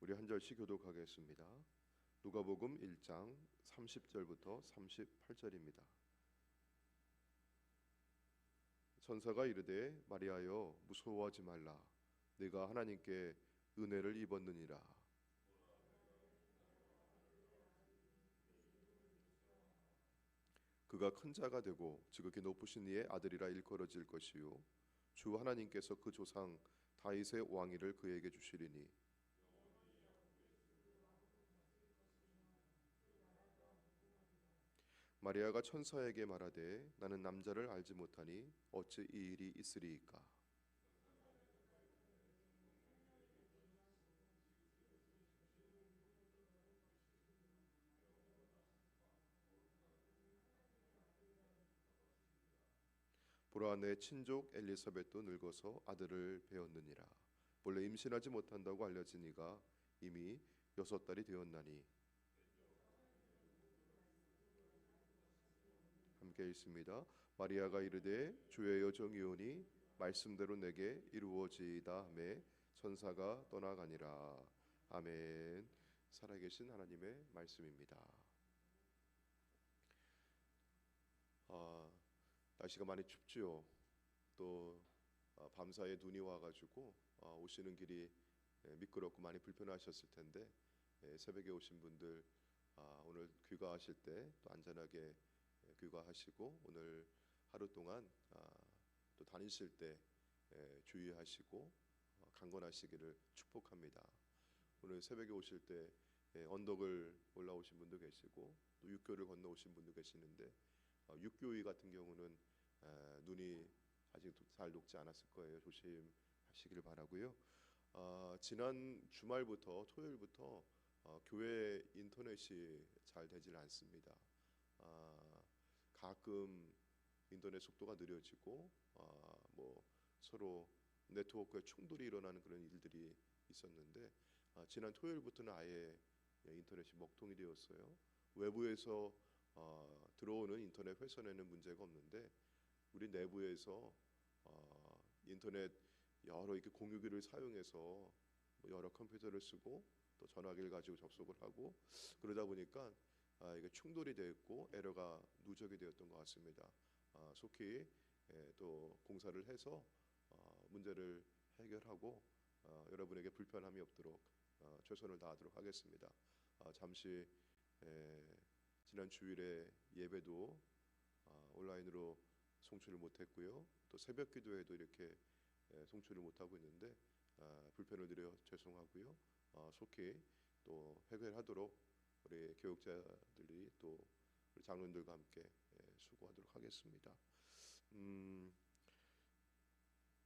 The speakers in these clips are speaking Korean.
우리 한 절씩 교독하겠습니다. 누가복음 1장 30절부터 38절입니다. 천사가 이르되 마리아여 무서워하지 말라. 네가 하나님께 은혜를 입었느니라. 그가 큰 자가 되고 지극히 높으신 이의 아들이라 일컬어질 것이요 주 하나님께서 그 조상 다윗의 왕위를 그에게 주시리니 마리아가 천사에게 말하되 나는 남자를 알지 못하니 어찌 이 일이 있으리이까. 보라 내 친족 엘리사벳도 늙어서 아들을 배었느니라. 본래 임신하지 못한다고 알려진 이가 이미 6달이 되었나니. 함께 읽습니다. 마리아가 이르되 주의 여종이오니 말씀대로 내게 이루어지이다 하매 천사가 떠나가니라. 아멘. 살아계신 하나님의 말씀입니다. 날씨가 많이 춥죠. 또 밤사이에 눈이 와가지고 오시는 길이 미끄럽고 많이 불편하셨을 텐데 새벽에 오신 분들 오늘 귀가하실 때 또 안전하게 귀가하시고 오늘 하루 동안 또 다니실 때 주의하시고 강건하시기를 축복합니다. 오늘 새벽에 오실 때 언덕을 올라오신 분도 계시고 또 육교를 건너오신 분도 계시는데 육교위 같은 경우는 눈이 아직 잘 녹지 않았을 거예요. 조심하시기를 바라고요. 지난 주말부터 토요일부터 교회 인터넷이 잘 되질 않습니다. 가끔 인터넷 속도가 느려지고 뭐 서로 네트워크에 충돌이 일어나는 그런 일들이 있었는데 지난 토요일부터는 아예 인터넷이 먹통이 되었어요. 외부에서 들어오는 인터넷 회선에는 문제가 없는데 우리 내부에서 인터넷 여러 이렇게 공유기를 사용해서 여러 컴퓨터를 쓰고 또 전화기를 가지고 접속을 하고 그러다 보니까 이게 충돌이 되었고 에러가 누적이 되었던 것 같습니다. 속히 또 공사를 해서 문제를 해결하고 여러분에게 불편함이 없도록 최선을 다하도록 하겠습니다. 잠시 지난 주일에 예배도 온라인으로 송출을 못했고요. 또 새벽 기도회도 이렇게 송출을 못하고 있는데 불편을 드려 죄송하고요. 속히 또 해결하도록 우리 교육자들이 또 우리 장로님들과 함께 수고하도록 하겠습니다.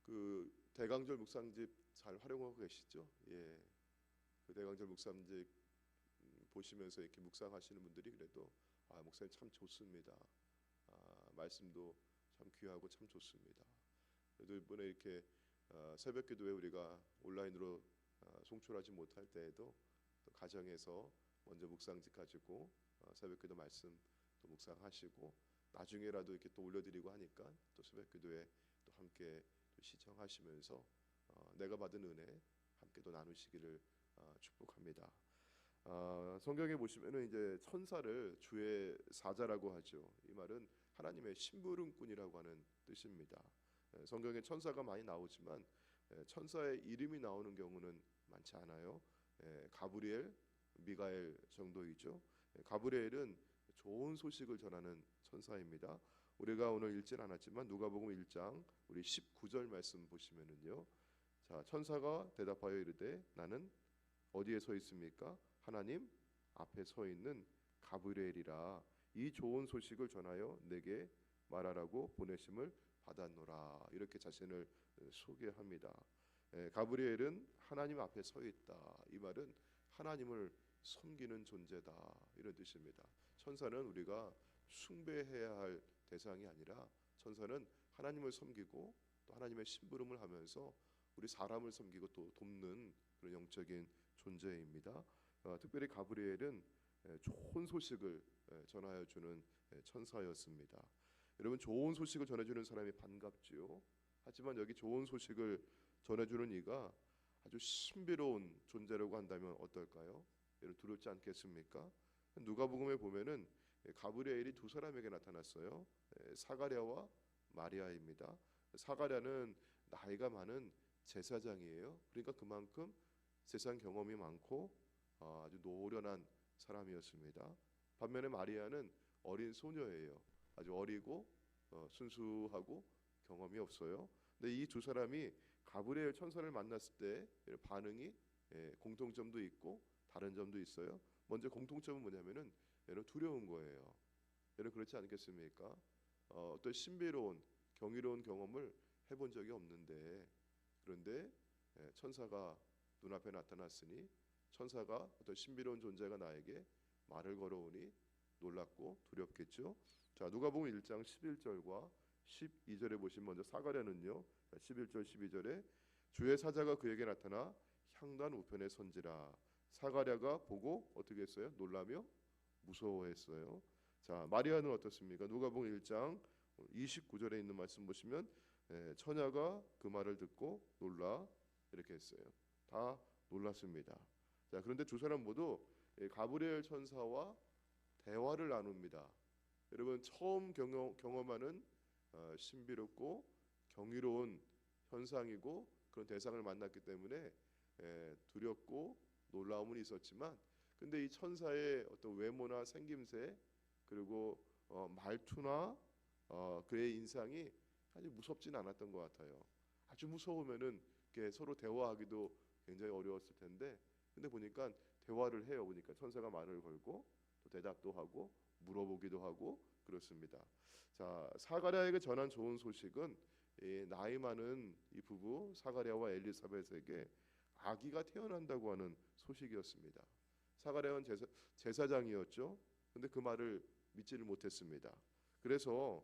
그 대강절 묵상집 잘 활용하고 계시죠? 예, 그 대강절 묵상집 보시면서 이렇게 묵상하시는 분들이 그래도 목사님 참 좋습니다. 말씀도 참 귀하고 참 좋습니다. 그래도 이번에 이렇게 새벽기도에 우리가 온라인으로 송출하지 못할 때에도 또 가정에서 먼저 묵상집 가지고 새벽기도 말씀 또 묵상하시고 나중에라도 이렇게 또 올려드리고 하니까 또 새벽기도에 또 함께 또 시청하시면서 내가 받은 은혜 함께 또 나누시기를 축복합니다. 성경에 보시면은 이제 천사를 주의 사자라고 하죠. 이 말은 하나님의 심부름꾼이라고 하는 뜻입니다. 성경에 천사가 많이 나오지만 천사의 이름이 나오는 경우는 많지 않아요. 가브리엘, 미가엘 정도이죠. 가브리엘은 좋은 소식을 전하는 천사입니다. 우리가 오늘 읽진 않았지만 누가복음 1장 우리 19절 말씀 보시면은요. 자, 천사가 대답하여 이르되 나는 어디에 서 있습니까? 하나님 앞에 서 있는 가브리엘이라. 이 좋은 소식을 전하여 내게 말하라고 보내심을 받았노라. 이렇게 자신을 소개합니다. 가브리엘은 하나님 앞에 서 있다. 이 말은 하나님을 섬기는 존재다. 이런 뜻입니다. 천사는 우리가 숭배해야 할 대상이 아니라 천사는 하나님을 섬기고 또 하나님의 심부름을 하면서 우리 사람을 섬기고 또 돕는 그런 영적인 존재입니다. 특별히 가브리엘은 좋은 소식을 전하여 주는 천사였습니다. 여러분, 좋은 소식을 전해주는 사람이 반갑지요. 하지만 여기 좋은 소식을 전해주는 이가 아주 신비로운 존재라고 한다면 어떨까요? 여러분 두렵지 않겠습니까? 누가복음에 보면은 가브리엘이 두 사람에게 나타났어요. 사가랴와 마리아입니다. 사가랴는 나이가 많은 제사장이에요. 그러니까 그만큼 세상 경험이 많고 아주 노련한 사람이었습니다. 반면에 마리아는 어린 소녀예요. 아주 어리고 순수하고 경험이 없어요. 근데 이 두 사람이 가브리엘 천사를 만났을 때 반응이 공통점도 있고 다른 점도 있어요. 먼저 공통점은 뭐냐면은 두려운 거예요. 여러분 그렇지 않겠습니까? 어떤 신비로운 경이로운 경험을 해본 적이 없는데 그런데 천사가 눈앞에 나타났으니 천사가 어떤 신비로운 존재가 나에게 말을 걸어오니 놀랍고 두렵겠죠. 자, 누가복음 1장 11절과 12절에 보시면 먼저 사가랴는요. 11절 12절에 주의 사자가 그에게 나타나 향단 우편에 선지라. 사가랴가 보고 어떻게 했어요? 놀라며 무서워했어요. 자, 마리아는 어떻습니까? 누가복음 1장 29절에 있는 말씀 보시면 처녀가 그 말을 듣고 놀라 이렇게 했어요. 다 놀랐습니다. 자, 그런데 두 사람 모두 가브리엘 천사와 대화를 나눕니다. 여러분 처음 경험하는 신비롭고 경이로운 현상이고 그런 대상을 만났기 때문에 두렵고 놀라움은 있었지만 근데 이 천사의 어떤 외모나 생김새 그리고 말투나 그의 인상이 아주 무섭진 않았던 것 같아요. 아주 무서우면은 서로 대화하기도 굉장히 어려웠을 텐데 근데 보니까 대화를 해요. 보니까 천사가 말을 걸고 또 대답도 하고 물어보기도 하고 그렇습니다. 자, 사가랴에게 전한 좋은 소식은 나이 많은 이 부부 사가랴와 엘리사벳에게 아기가 태어난다고 하는 소식이었습니다. 사가랴는 제사장이었죠. 근데 그 말을 믿지를 못했습니다. 그래서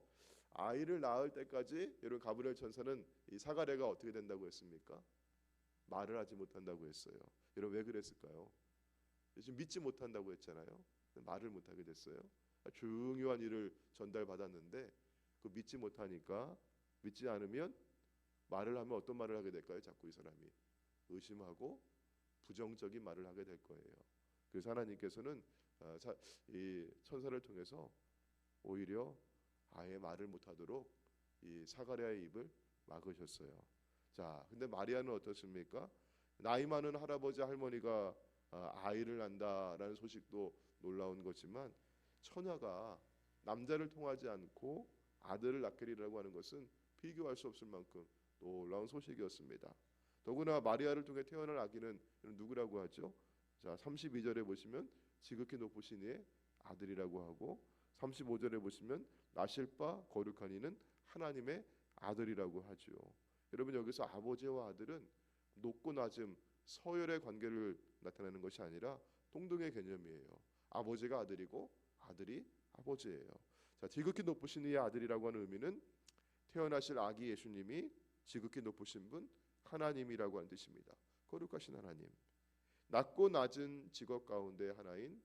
아이를 낳을 때까지 여러분 가브리엘 천사는 이 사가랴가 어떻게 된다고 했습니까? 말을 하지 못한다고 했어요. 여러분 왜 그랬을까요? 지금 믿지 못한다고 했잖아요. 말을 못하게 됐어요. 중요한 일을 전달받았는데 그 믿지 못하니까 믿지 않으면 말을 하면 어떤 말을 하게 될까요? 자꾸 이 사람이 의심하고 부정적인 말을 하게 될 거예요. 그래서 하나님께서는 이 천사를 통해서 오히려 아예 말을 못하도록 이 사가랴의 입을 막으셨어요. 자, 근데 마리아는 어떻습니까? 나이 많은 할아버지 할머니가 아이를 낳는다라는 소식도 놀라운 거지만 처녀가 남자를 통하지 않고 아들을 낳기라고 하는 것은 비교할 수 없을 만큼 놀라운 소식이었습니다. 더구나 마리아를 통해 태어날 아기는 누구라고 하죠? 자, 32절에 보시면 지극히 높으신 이의 아들이라고 하고 35절에 보시면 나실 바 거룩한 이는 하나님의 아들이라고 하죠. 여러분 여기서 아버지와 아들은 높고 낮음 서열의 관계를 나타내는 것이 아니라 동등의 개념이에요. 아버지가 아들이고 아들이 아버지예요. 자, 지극히 높으신 이의 아들이라고 하는 의미는 태어나실 아기 예수님이 지극히 높으신 분 하나님이라고 하는 뜻입니다. 거룩하신 하나님. 낮고 낮은 직업 가운데 하나인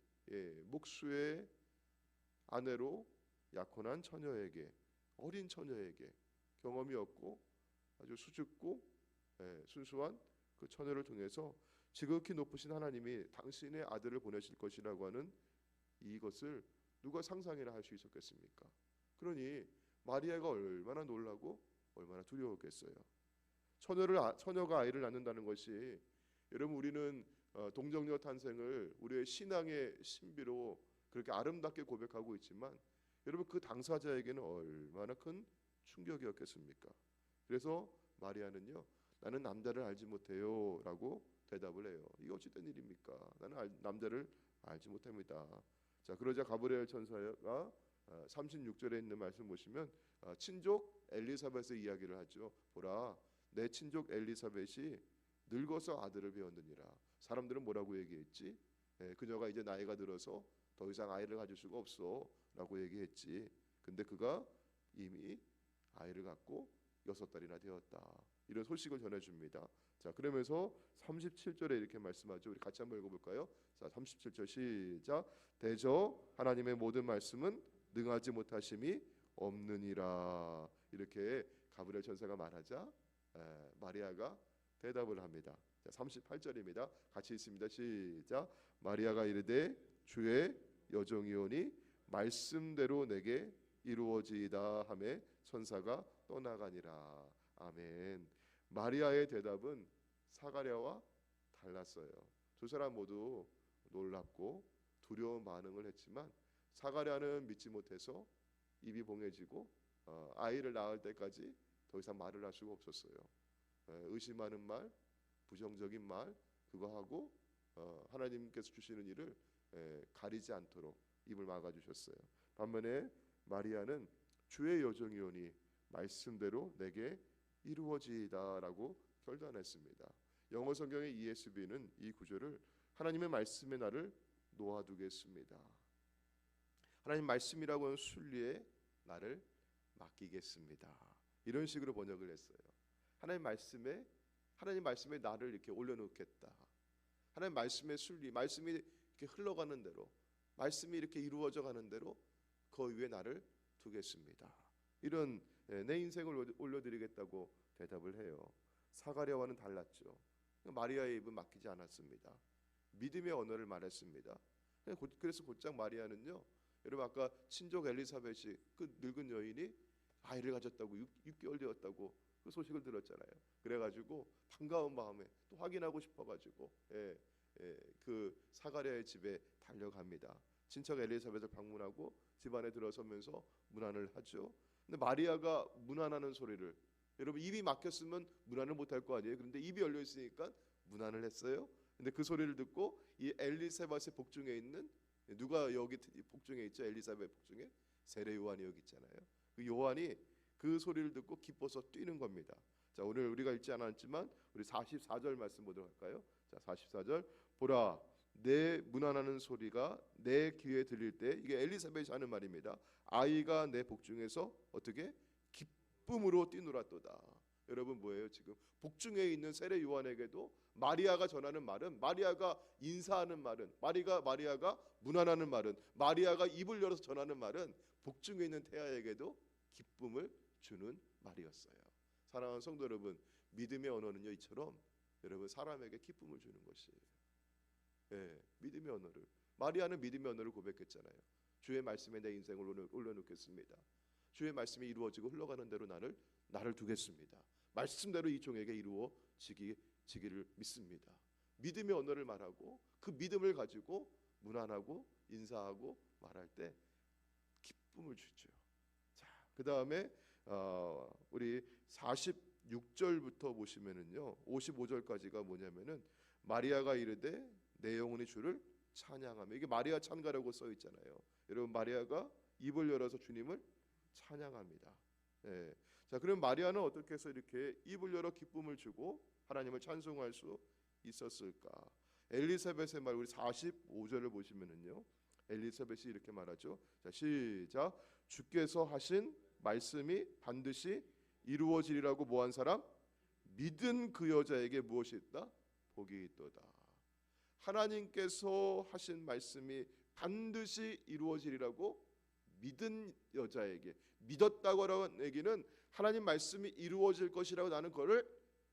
목수의 아내로 약혼한 처녀에게 어린 처녀에게 경험이 없고 아주 수줍고 순수한 그 처녀를 통해서 지극히 높으신 하나님이 당신의 아들을 보내실 것이라고 하는 이것을 누가 상상이나 할 수 있었겠습니까? 그러니 마리아가 얼마나 놀라고 얼마나 두려웠겠어요. 처녀가 아이를 낳는다는 것이 여러분 우리는 동정녀 탄생을 우리의 신앙의 신비로 그렇게 아름답게 고백하고 있지만 여러분 그 당사자에게는 얼마나 큰 충격이었겠습니까? 그래서 마리아는요 나는 남자를 알지 못해요 라고 대답을 해요. 이게 어찌된 일입니까? 나는 남자를 알지 못합니다. 자, 그러자 가브리엘 천사가 36절에 있는 말씀 보시면 친족 엘리사벳의 이야기를 하죠. 보라 내 친족 엘리사벳이 늙어서 아들을 배웠느니라. 사람들은 뭐라고 얘기했지? 그녀가 이제 나이가 들어서 더 이상 아이를 가질 수가 없어 라고 얘기했지. 근데 그가 이미 아이를 갖고 6달이나 되었다. 이런 소식을 전해줍니다. 자, 그러면서 37절에 이렇게 말씀하죠. 우리 같이 한번 읽어볼까요? 자, 37절 시작. 대저 하나님의 모든 말씀은 능하지 못하심이 없느니라. 이렇게 가브리엘 천사가 말하자 마리아가 대답을 합니다. 자, 38절입니다. 같이 읽습니다. 시작. 마리아가 이르되 주의 여종이오니 말씀대로 내게 이루어지이다 하매 천사가 떠나가니라. 아멘. 마리아의 대답은 사가랴와 달랐어요. 두 사람 모두 놀랍고 두려운 반응을 했지만 사가랴는 믿지 못해서 입이 봉해지고 아이를 낳을 때까지 더 이상 말을 할 수가 없었어요. 의심하는 말, 부정적인 말 그거 하고 하나님께서 주시는 일을 가리지 않도록 입을 막아주셨어요. 반면에 마리아는 주의 여종이오니 말씀대로 내게 이루어지이다라고 결단했습니다. 영어 성경의 ESV는 이 구절을 하나님의 말씀에 나를 놓아두겠습니다. 하나님 말씀이라고 하는 순리에 나를 맡기겠습니다. 이런 식으로 번역을 했어요. 하나님 말씀에 나를 이렇게 올려놓겠다. 하나님 말씀의 순리, 말씀이 이렇게 흘러가는 대로, 말씀이 이렇게 이루어져 가는 대로 그 위에 나를 두겠습니다. 이런 내 인생을 올려드리겠다고 대답을 해요. 사가랴와는 달랐죠. 마리아의 입은 맡기지 않았습니다. 믿음의 언어를 말했습니다. 그래서 곧장 마리아는요, 여러분 아까 친족 엘리사벳이 그 늙은 여인이 아이를 가졌다고 6개월 되었다고 그 소식을 들었잖아요. 그래가지고 반가운 마음에 또 확인하고 싶어가지고 그 사가랴의 집에 달려갑니다. 친척 엘리사벳을 방문하고 집 안에 들어서면서 문안을 하죠. 근데 마리아가 문안하는 소리를, 여러분 입이 막혔으면 문안을 못할 거 아니에요. 그런데 입이 열려 있으니까 문안을 했어요. 근데 그 소리를 듣고 이 엘리사벳의 복중에 있는, 누가 여기 복중에 있죠? 엘리사벳 복중에 세례 요한이 여기 있잖아요. 그 요한이 그 소리를 듣고 기뻐서 뛰는 겁니다. 자, 오늘 우리가 읽지 않았지만 우리 44절 말씀 보도록 할까요? 자, 44절. 보라, 내 문안하는 소리가 내 귀에 들릴 때, 이게 엘리사벳이 하는 말입니다. 아이가 내 복중에서 어떻게 기쁨으로 뛰놀았도다. 여러분 뭐예요? 지금 복중에 있는 세례 요한에게도 마리아가 전하는 말은, 마리아가 인사하는 말은, 마리아가 문안하는 말은, 마리아가 입을 열어서 전하는 말은 복중에 있는 태아에게도 기쁨을 주는 말이었어요. 사랑하는 성도 여러분, 믿음의 언어는요 이처럼 여러분 사람에게 기쁨을 주는 것이에요. 믿음의 언어를, 마리아는 믿음의 언어를 고백했잖아요. 주의 말씀에 내 인생을 올려놓겠습니다. 주의 말씀이 이루어지고 흘러가는 대로 나를 두겠습니다. 말씀대로 이 종에게 이루어지기를 믿습니다. 믿음의 언어를 말하고 그 믿음을 가지고 문안하고 인사하고 말할 때 기쁨을 주죠. 자, 그 다음에 우리 46절부터 보시면은요, 55절까지가 뭐냐면은 마리아가 이르되 내 영혼이 주를 찬양하며, 이게 마리아 찬가라고 써 있잖아요. 여러분 마리아가 입을 열어서 주님을 찬양합니다. 자, 그럼 마리아는 어떻게 해서 이렇게 입을 열어 기쁨을 주고 하나님을 찬송할 수 있었을까? 엘리사벳의 말, 우리 45절을 보시면은요, 엘리사벳이 이렇게 말하죠. 자, 시작. 주께서 하신 말씀이 반드시 이루어지리라고 뭐한 사람? 믿은 그 여자에게 무엇이 있다? 복이 있도다. 하나님께서 하신 말씀이 반드시 이루어지리라고 믿은 여자에게, 믿었다고 하는 얘기는 하나님 말씀이 이루어질 것이라고 나는 그거를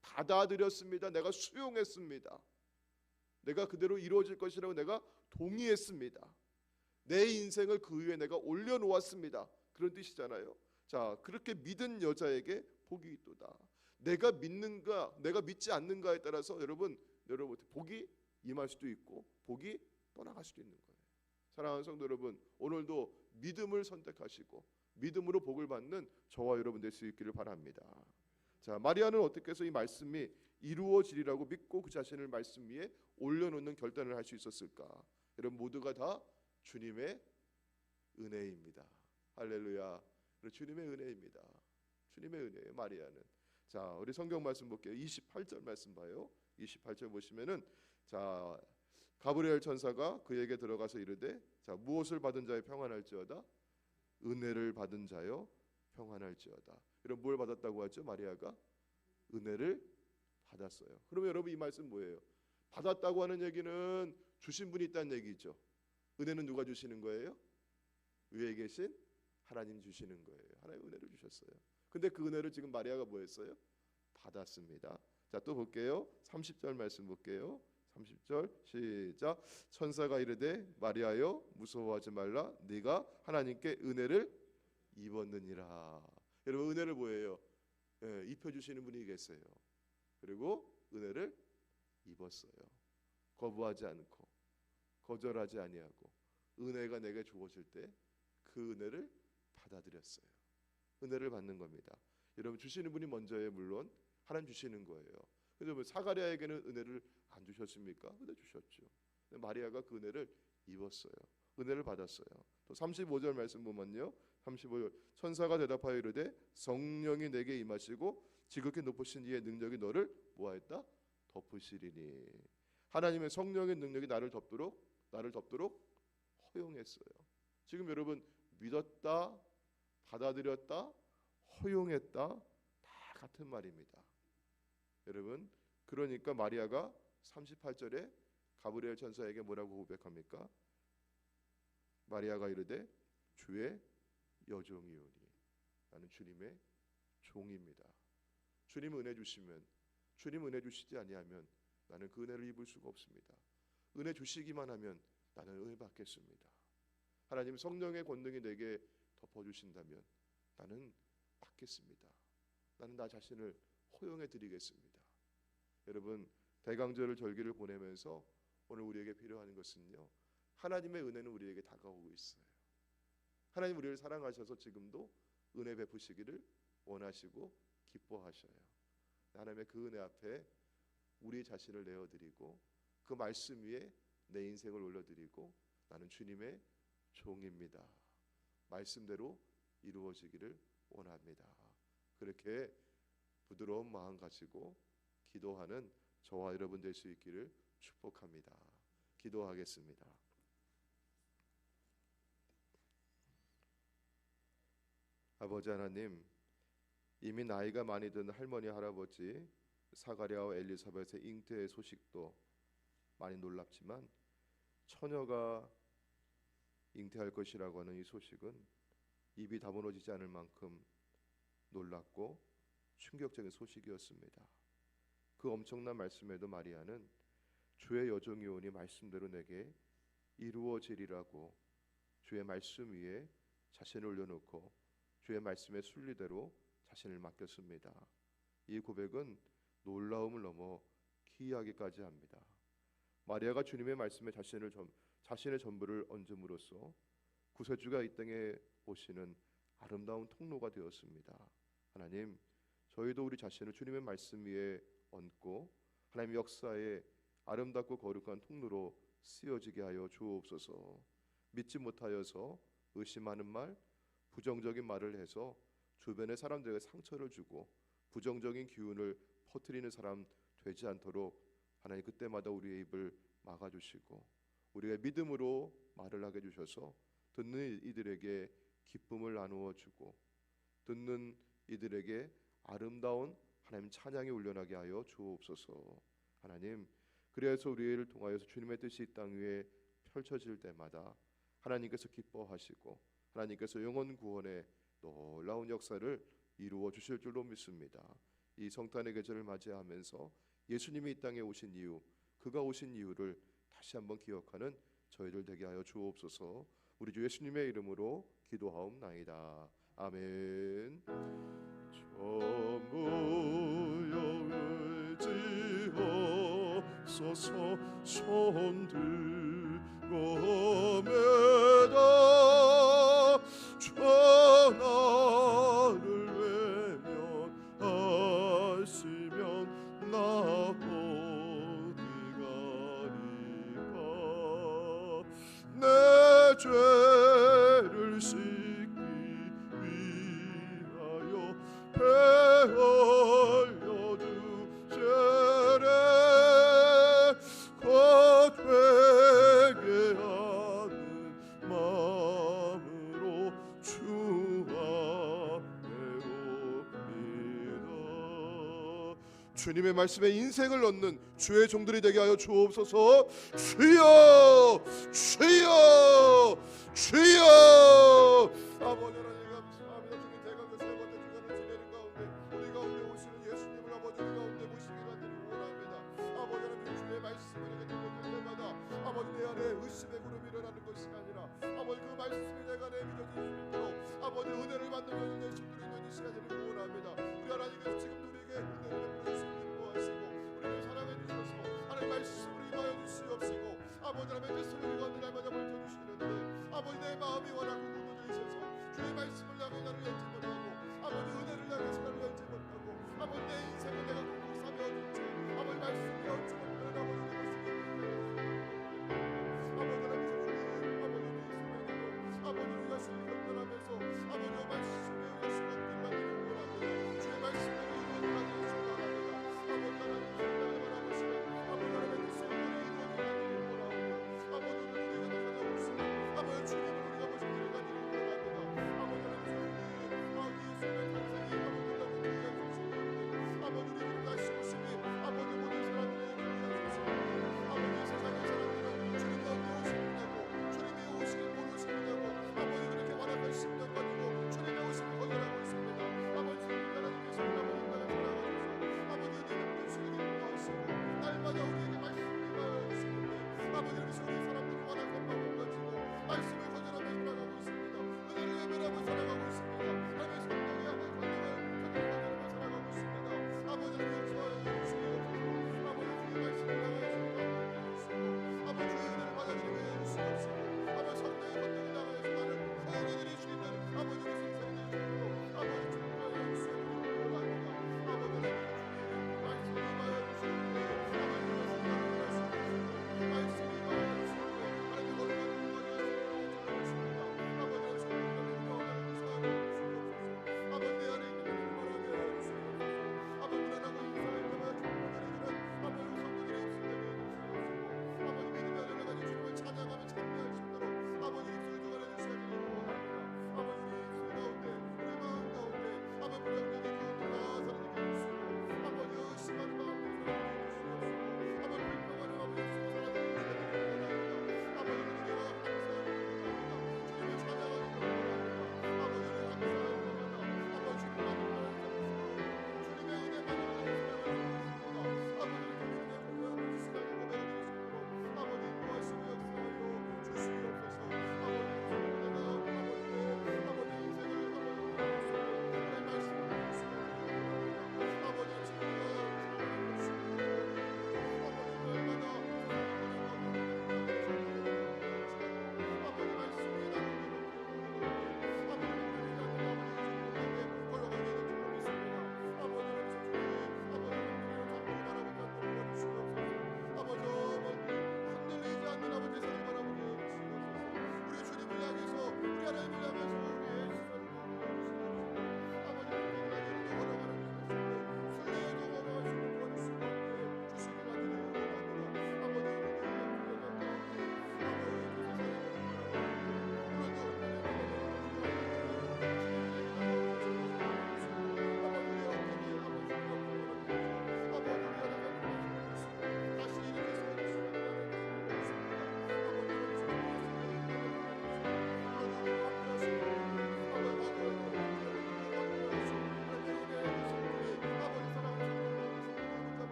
받아들였습니다. 내가 수용했습니다. 내가 그대로 이루어질 것이라고 내가 동의했습니다. 내 인생을 그 위에 내가 올려놓았습니다. 그런 뜻이잖아요. 자, 그렇게 믿은 여자에게 복이 있도다. 내가 믿는가 내가 믿지 않는가에 따라서 여러분 복이 임할 수도 있고 복이 떠나갈 수도 있는 거예요. 사랑하는 성도 여러분, 오늘도 믿음을 선택하시고 믿음으로 복을 받는 저와 여러분 될 수 있기를 바랍니다. 자, 마리아는 어떻게 해서 이 말씀이 이루어지리라고 믿고 그 자신을 말씀 위에 올려놓는 결단을 할 수 있었을까? 여러분 모두가 다 주님의 은혜입니다. 할렐루야. 주님의 은혜입니다. 주님의 은혜예요, 마리아는. 자, 우리 성경 말씀 볼게요. 28절 말씀 봐요. 28절 보시면은, 자, 가브리엘 천사가 그에게 들어가서 이르되, 자, 무엇을 받은 자여 평안할지어다? 은혜를 받은 자여 평안할지어다. 이런 뭘 받았다고 하죠? 마리아가 은혜를 받았어요. 그러면 여러분 이 말씀 뭐예요? 받았다고 하는 얘기는 주신 분이 있다는 얘기죠. 은혜는 누가 주시는 거예요? 위에 계신 하나님 주시는 거예요. 하나님 은혜를 주셨어요. 근데 그 은혜를 지금 마리아가 뭐 했어요? 받았습니다. 자, 또 볼게요. 30절 말씀 볼게요. 30절 시작. 천사가 이르되 마리아여 무서워하지 말라 네가 하나님께 은혜를 입었느니라. 여러분 은혜를 뭐예요? 입혀주시는 분이 계세요. 그리고 은혜를 입었어요. 거부하지 않고 거절하지 아니하고 은혜가 내게 주어질 때 그 은혜를 받아들였어요. 은혜를 받는 겁니다. 여러분 주시는 분이 먼저예요. 물론 하나님 주시는 거예요. 그래서 사가랴에게는 은혜를 안 주셨습니까? 은혜 주셨죠. 마리아가 그 은혜를 입었어요. 은혜를 받았어요. 또 35절 말씀 보면요. 35절 천사가 대답하여 이르되 성령이 내게 임하시고 지극히 높으신 이의 능력이 너를 뭐하였다? 덮으시리니. 하나님의 성령의 능력이 나를 덮도록 허용했어요. 지금 여러분 믿었다, 받아들였다, 허용했다 다 같은 말입니다. 여러분 그러니까 마리아가 38절에 가브리엘 천사에게 뭐라고 고백합니까? 마리아가 이르되 주의 여종이오니 나는 주님의 종입니다. 주님 은혜 주시면 주님 은혜 주시지 아니하면 나는 그 은혜를 입을 수가 없습니다. 은혜 주시기만 하면 나는 은혜 받겠습니다. 하나님 성령의 권능이 내게 덮어주신다면 나는 받겠습니다. 나는 나 자신을 허용해 드리겠습니다. 여러분 대강절 절기를 보내면서 오늘 우리에게 필요한 것은요, 하나님의 은혜는 우리에게 다가오고 있어요. 하나님 우리를 사랑하셔서 지금도 은혜 베푸시기를 원하시고 기뻐하셔요. 하나님의 그 은혜 앞에 우리 자신을 내어드리고 그 말씀 위에 내 인생을 올려드리고 나는 주님의 종입니다. 말씀대로 이루어지기를 원합니다. 그렇게 부드러운 마음 가지고 기도하는 저와 여러분 될 수 있기를 축복합니다. 기도하겠습니다. 아버지 하나님, 이미 나이가 많이 든 할머니 할아버지 사가랴와 엘리사벳의 잉태의 소식도 많이 놀랍지만 처녀가 잉태할 것이라고 하는 이 소식은 입이 다무너지지 않을 만큼 놀랍고 충격적인 소식이었습니다. 그 엄청난 말씀에도 마리아는 주의 여종이오니 말씀대로 내게 이루어지리라고 주의 말씀 위에 자신을 올려놓고 주의 말씀의 순리대로 자신을 맡겼습니다. 이 고백은 놀라움을 넘어 기이하기까지 합니다. 마리아가 주님의 말씀에 자신의 전부를 얹음으로써 구세주가 이 땅에 오시는 아름다운 통로가 되었습니다. 하나님, 저희도 우리 자신을 주님의 말씀 위에 얹고 하나님의 역사에 아름답고 거룩한 통로로 쓰여지게 하여 주옵소서. 믿지 못하여서 의심하는 말, 부정적인 말을 해서 주변의 사람들에게 상처를 주고 부정적인 기운을 퍼뜨리는 사람 되지 않도록 하나님 그때마다 우리의 입을 막아주시고 우리가 믿음으로 말을 하게 해주셔서 듣는 이들에게 기쁨을 나누어 주고 듣는 이들에게 아름다운 하나님 찬양이 울려나게 하여 주옵소서. 하나님, 그래서 우리를 통하여서 주님의 뜻이 이 땅 위에 펼쳐질 때마다 하나님께서 기뻐하시고 하나님께서 영혼 구원의 놀라운 역사를 이루어 주실 줄로 믿습니다. 이 성탄의 계절을 맞이하면서 예수님이 이 땅에 오신 이유, 그가 오신 이유를 다시 한번 기억하는 저희들 되게 하여 주옵소서. 우리 주 예수님의 이름으로 기도하옵나이다. 아멘. 저무여 의지하소서 손들고 매다 전하를 외면하시면 나 어디 가리까. 내 죄를 씻기 위하여 배 흘려주시래. 곧 회개하는 마음으로 주 앞에 옵니다. 주님의 말씀에 인생을 얻는 주의 종들이 되게 하여 주옵소서. 주여, 주여, 주여. 아버지 하나님 감사합니다. 주님 대강의 세 번째 주간을 지내는 가운데 우리 가운데 오시는 예수님을 아버지 가운데 모시기 만드는 안에 의심의 구름이 일어나는 것이 아니라 아버지 그 말씀이 내가 내 믿어질 수 있도록 아버지 은혜를 받는 여러분 되시도록 있는 이 시간을 구원합니다. 우리 하나님께서 지금도 우리에게 은혜를 베풀어 주시고 기뻐하시고 우리를 사랑해 주셔서 하나님 말씀을 임하여 주시옵시고 아버지 하나님